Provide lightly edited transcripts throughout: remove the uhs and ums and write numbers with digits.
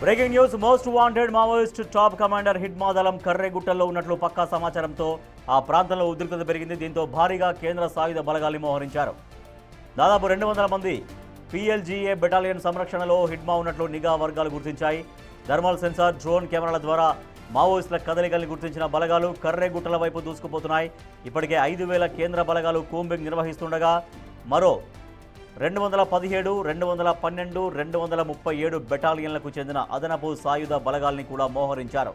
Breaking news most wanted Maoist top commander Hidma దళం కర్రెగుట్టల్లో ఉన్నట్లు పక్కా సమాచారంతో ఆ ప్రాంతంలో ఉద్రిక్తత పెరిగింది. దీంతో భారీగా కేంద్ర సాయుధ బలగాల్ని మోహరించారు. దాదాపు 200 మంది PLGA బెటాలియన్ సంరక్షణలో హిడ్మా ఉన్నట్లు నిఘా వర్గాలు గుర్తించాయి. థర్మల్ సెన్సార్, డ్రోన్ కెమెరాల ద్వారా మావోయిస్టుల కదలికల్ని గుర్తించిన బలగాలు కర్రెగుట్టల వైపు దూసుకుపోతున్నాయి. ఇప్పటికే 5,000 కేంద్ర బలగాలు కూంబింగ్ నిర్వహిస్తుండగా మరో 217, 212, 237 బెటాలియన్లకు చెందిన అదనపు సాయుధ బలగాల్ని కూడా మోహరించారు.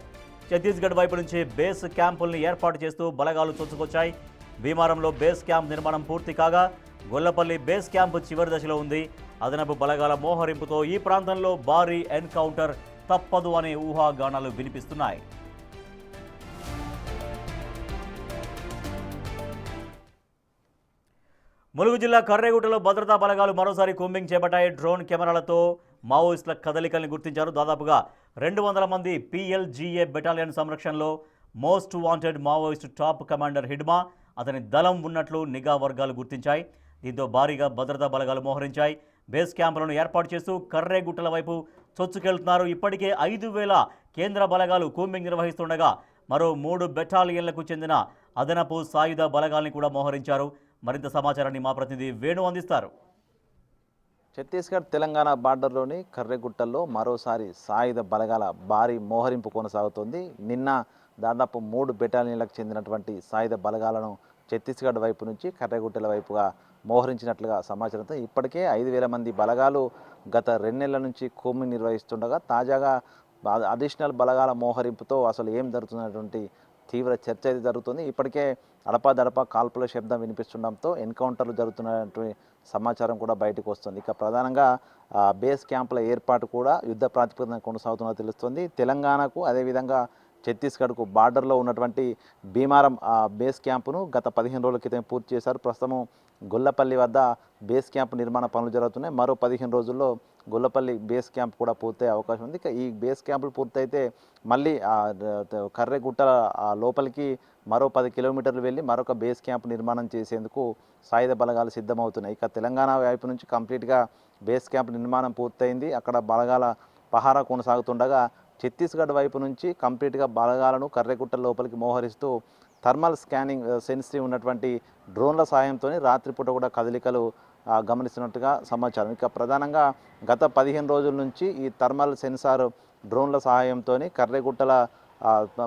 ఛత్తీస్గఢ్ వైపు నుంచి బేస్ క్యాంపుల్ని ఏర్పాటు చేస్తూ బలగాలు చొచ్చుకొచ్చాయి. భీమారంలో బేస్ క్యాంప్ నిర్మాణం పూర్తి కాగా గొల్లపల్లి బేస్ క్యాంపు చివరి దశలో ఉంది. అదనపు బలగాల మోహరింపుతో ఈ ప్రాంతంలో భారీ ఎన్కౌంటర్ తప్పదు అనే ఊహాగానాలు వినిపిస్తున్నాయి. ములుగు జిల్లా కర్రెగుట్టలో భద్రతా బలగాలు మరోసారి కూంబింగ్ చేపట్టాయి. డ్రోన్ కెమెరాలతో మావోయిస్టుల కదలికల్ని గుర్తించారు. దాదాపుగా 200 మంది PLGA బెటాలియన్ సంరక్షణలో most wanted Maoist top commander Hidma, అతని దళం ఉన్నట్లు నిఘా వర్గాలు గుర్తించాయి. దీంతో భారీగా భద్రతా బలగాలు మోహరించాయి. బేస్ క్యాంపులను ఏర్పాటు చేస్తూ కర్రెగుట్టల వైపు చొచ్చుకెళ్తున్నారు. ఇప్పటికే 5,000 కేంద్ర బలగాలు కూంబింగ్ నిర్వహిస్తుండగా మరో 3 బెటాలియన్లకు చెందిన అదనపు సాయుధ బలగాల్ని కూడా మోహరించారు. మరింత సమాచారాన్ని మా ప్రతినిధి వేణు అందిస్తారు. ఛత్తీస్గఢ్ తెలంగాణ బార్డర్లోని కర్రెగుట్టల్లో మరోసారి సాయుధ బలగాల భారీ మోహరింపు కొనసాగుతోంది. నిన్న దాదాపు 3 బెటాలియన్లకు చెందినటువంటి సాయుధ బలగాలను ఛత్తీస్గఢ్ వైపు నుంచి కర్రెగుట్టల వైపుగా మోహరించినట్లుగా సమాచారంతో ఇప్పటికే 5,000 మంది బలగాలు గత 2 నెలల నుంచి కూంబింగ్ నిర్వహిస్తుండగా తాజాగా అడిషనల్ బలగాల మోహరింపుతో అసలు ఏం జరుగుతున్నటువంటి తీవ్ర చర్చ అయితే జరుగుతుంది. ఇప్పటికే అడపాదడపా కాల్పుల శబ్దం వినిపిస్తుండడంతో ఎన్కౌంటర్లు జరుగుతున్నటువంటి సమాచారం కూడా బయటకు వస్తుంది. ఇక ప్రధానంగా బేస్ క్యాంపుల ఏర్పాటు కూడా యుద్ధ ప్రాతిపదికన కొనసాగుతున్నట్టు తెలుస్తుంది. తెలంగాణకు అదేవిధంగా ఛత్తీస్గఢ్కు బార్డర్లో ఉన్నటువంటి భీమారం బేస్ క్యాంపును గత 15 రోజుల క్రితం పూర్తి చేశారు. ప్రస్తుతం గొల్లపల్లి వద్ద బేస్ క్యాంప్ నిర్మాణ పనులు జరుగుతున్నాయి. మరో 15 రోజుల్లో గొల్లపల్లి బేస్ క్యాంప్ కూడా పూర్తయ్యే అవకాశం ఉంది. ఇక ఈ బేస్ క్యాంపులు పూర్తయితే మళ్ళీ కర్రెగుట్టల లోపలికి మరో 10 కిలోమీటర్లు వెళ్ళి మరొక బేస్ క్యాంప్ నిర్మాణం చేసేందుకు సాయుధ బలగాలు సిద్ధమవుతున్నాయి. ఇక తెలంగాణ వైపు నుంచి కంప్లీట్గా బేస్ క్యాంప్ నిర్మాణం పూర్తయింది. అక్కడ బలగాల పహారా కొనసాగుతుండగా ఛత్తీస్గఢ్ వైపు నుంచి కంప్లీట్గా బలగాలను కర్రెగుట్టల లోపలికి మోహరిస్తూ థర్మల్ స్కానింగ్ సెన్సిటివ్ ఉన్నటువంటి డ్రోన్ల సాయంతో రాత్రిపూట కూడా కదలికలు గమనిస్తున్నట్టుగా సమాచారం. ఇక ప్రధానంగా గత 15 రోజుల నుంచి ఈ థర్మల్ సెన్సార్ డ్రోన్ల సహాయంతో కర్రెగుట్టల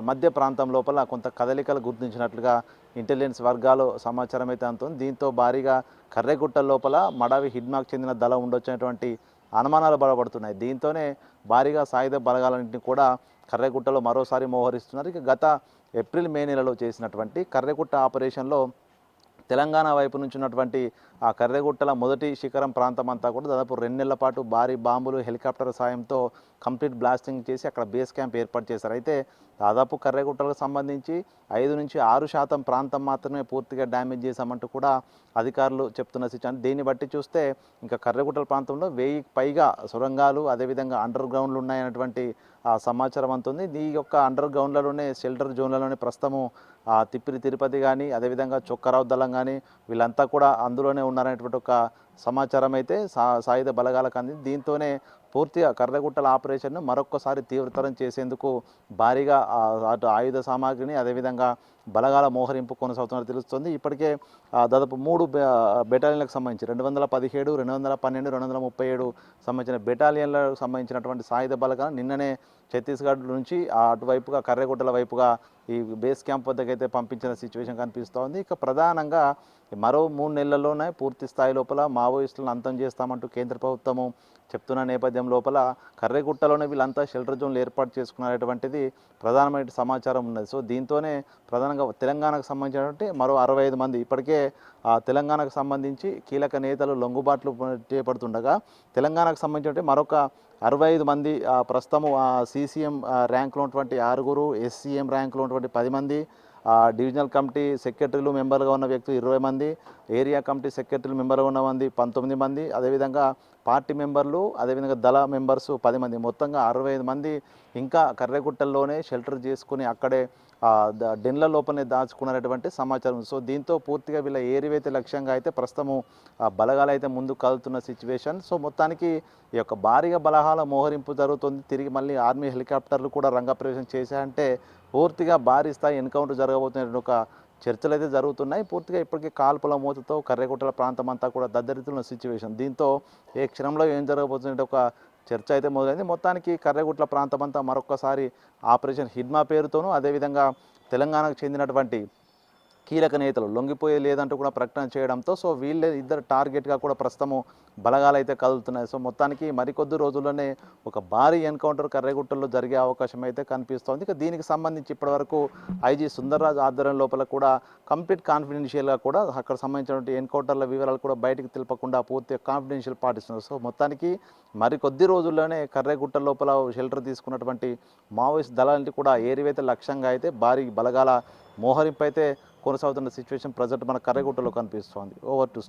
మధ్య ప్రాంతం లోపల కొంత కదలికలు గుర్తించినట్లుగా ఇంటెలిజెన్స్ వర్గాలు సమాచారం అయితే అందుతుంది. దీంతో భారీగా కర్రెగుట్టల లోపల మడావి హిడ్మాకు చెందిన దళం ఉండొచ్చినటువంటి అనుమానాలు బలపడుతున్నాయి. దీంతోనే భారీగా సాయుధ బలగాలన్నింటినీ కూడా కర్రెగుట్టలో మరోసారి మోహరిస్తున్నారు. ఇక గత ఏప్రిల్ మే నెలలో చేసినటువంటి కర్రెగుట్ట ఆపరేషన్లో తెలంగాణ వైపు నుంచి ఉన్నటువంటి ఆ కర్రెగుట్టల మొదటి శిఖరం ప్రాంతం అంతా కూడా దాదాపు 2 నెలల పాటు భారీ బాంబులు హెలికాప్టర్ సాయంతో కంప్లీట్ బ్లాస్టింగ్ చేసి అక్కడ బేస్ క్యాంప్ ఏర్పాటు చేశారు. అయితే దాదాపు కర్రెగుట్టలకు సంబంధించి 5 నుంచి 6% ప్రాంతం మాత్రమే పూర్తిగా డ్యామేజ్ చేశామంటూ కూడా అధికారులు చెప్తున్న సిచ్యువేషన్. దీన్ని బట్టి చూస్తే ఇంకా కర్రెగుట్టల ప్రాంతంలో 1000కి పైగా సొరంగాలు అదేవిధంగా అండర్ గ్రౌండ్లు ఉన్నాయన్నటువంటి సమాచారం అంతుంది. ఈ యొక్క అండర్ గ్రౌండ్లలోనే షెల్టర్ జోన్లలోనే ప్రస్తుతము తిప్పిరి తిరుపతి కానీ అదేవిధంగా చొక్కరావు దళం కానీ వీళ్ళంతా కూడా అందులోనే ఉన్నారనేటువంటి ఒక సమాచారం అయితే సాయుధ బలగాలకు అందింది. దీంతోనే పూర్తిగా కర్రెగుట్టల ఆపరేషన్ను మరొక్కసారి తీవ్రతరం చేసేందుకు భారీగా అటు ఆయుధ సామాగ్రిని అదేవిధంగా బలగాల మోహరింపు కొనసాగుతున్నట్టు తెలుస్తుంది. ఇప్పటికే దాదాపు 3 బెటాలియన్లకు సంబంధించి 217, 212, 237 సంబంధించిన బెటాలియన్లకు సంబంధించినటువంటి సాయుధ బలగాలు నిన్ననే ఛత్తీస్గఢ్ నుంచి అటువైపుగా కర్రెగుట్టల వైపుగా ఈ బేస్ క్యాంప్ వద్దకైతే పంపించిన సిచ్యువేషన్ కనిపిస్తోంది. ఇక ప్రధానంగా మరో 3 నెలల్లోనే పూర్తి స్థాయి లోపల మావోయిస్టులను అంతం చేస్తామంటూ కేంద్ర ప్రభుత్వము చెప్తున్న నేపథ్యం లోపల కర్రెగుట్టలోనే వీళ్ళంతా షెల్టర్ జోన్లు ఏర్పాటు చేసుకున్నటువంటిది ప్రధానమైన సమాచారం ఉన్నది. సో దీంతోనే ప్రధానంగా తెలంగాణకు సంబంధించినటువంటి మరో 65 మంది ఇప్పటికే తెలంగాణకు సంబంధించి కీలక నేతలు లొంగుబాట్లు చేపడుతుండగా తెలంగాణకు సంబంధించినటువంటి మరొక 65 మంది ప్రస్తుతం CCM ర్యాంకులో ఉన్నటువంటి 6, SCM ర్యాంకులో ఉన్నటువంటి 10 మంది, డివిజనల్ కమిటీ సెక్రటరీలు మెంబర్గా ఉన్న వ్యక్తులు 20 మంది, ఏరియా కమిటీ సెక్రటరీలు మెంబర్గా ఉన్న 19 మంది, అదేవిధంగా పార్టీ మెంబర్లు అదేవిధంగా దళ మెంబర్స్ 10 మంది, మొత్తంగా 65 మంది ఇంకా కర్రెగుట్టల్లోనే షెల్టర్ చేసుకుని అక్కడే డెన్ల లోపలనే దాచుకున్నటువంటి సమాచారం. సో దీంతో పూర్తిగా వీళ్ళ ఏరివైతే లక్ష్యంగా అయితే ప్రస్తుతము బలగాలు అయితే ముందుకు కదులుతున్న సిచ్యువేషన్. సో మొత్తానికి ఈ యొక్క భారీగా బలగాల మోహరింపు జరుగుతుంది. తిరిగి మళ్ళీ ఆర్మీ హెలికాప్టర్లు కూడా రంగప్రవేశం చేశాయంటే పూర్తిగా భారీ స్థాయి ఎన్కౌంటర్ జరగబోతున్న ఒక చర్చలు అయితే జరుగుతున్నాయి. పూర్తిగా ఇప్పటికే కాల్పుల మూతతో కర్రెగుట్టల ప్రాంతం అంతా కూడా దద్దరిల్లుతున్న సిచ్యువేషన్. దీంతో ఏ క్షణంలో ఏం జరగబోతుందంటే ఒక చర్చ అయితే మొదలైంది. మొత్తానికి కర్రెగుట్ల ప్రాంతం అంతా మరొక్కసారి ఆపరేషన్ హిడ్మా పేరుతోనూ, అదేవిధంగా తెలంగాణకు చెందినటువంటి కీలక నేతలు లొంగిపోయే లేదంటూ కూడా ప్రకటన చేయడంతో సో వీళ్ళే ఇద్దరు టార్గెట్గా కూడా ప్రస్తుతము బలగాలు అయితే కదులుతున్నాయి. సో మొత్తానికి మరికొద్ది రోజుల్లోనే ఒక భారీ ఎన్కౌంటర్ కర్రెగుట్టల్లో జరిగే అవకాశం అయితే కనిపిస్తోంది. ఇక దీనికి సంబంధించి ఇప్పటివరకు ఐజీ సుందర్రాజ్ ఆధ్వర్యం లోపల కూడా కంప్లీట్ కాన్ఫిడెన్షియల్గా కూడా అక్కడ సంబంధించినటువంటి ఎన్కౌంటర్ల వివరాలు కూడా బయటకు తెలపకుండా పూర్తిగా కాన్ఫిడెన్షియల్ పాటిస్తున్నారు. సో మొత్తానికి మరికొద్ది రోజుల్లోనే కర్రెగుట్ట లోపల షెల్టర్ తీసుకున్నటువంటి మావోయిస్ట్ దళాలని కూడా ఏరివైతే లక్ష్యంగా అయితే భారీ బలగాల మోహరింపు అయితే కొనసాగుతున్న సిచ్యువేషన్ ప్రజెంట్ మన కర్రెగుట్టలో కనిపిస్తోంది. Over to